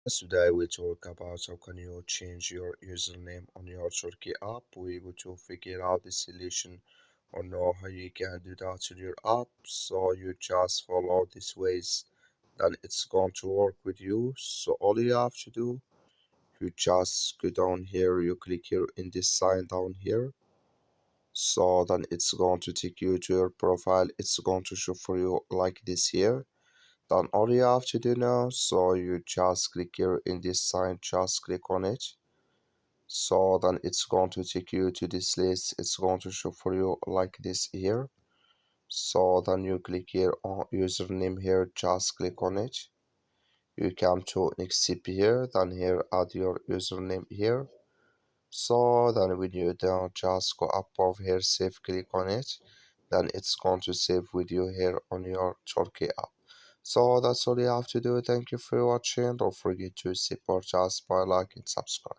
Today we talk about how can you change your username on your Turkey app. We go to figure out the solution or know how you can do that in your app. So you just follow these ways, then it's going to work with you. So all you have to do, you just go down here, you click here in this sign down here. So then it's going to take you to your profile. It's going to show for you like this here. Then all you have to do now, so you just click here in this sign, just click on it. So then it's going to take you to this list. It's going to show for you like this here. So then you click here on username here, just click on it. You come to next step here, then here add your username here. So then when you down, just go above here, save, click on it. Then it's going to save with you here on your Turkey app. So that's all you have to do. Thank you for watching. Don't forget to support us by like and subscribe.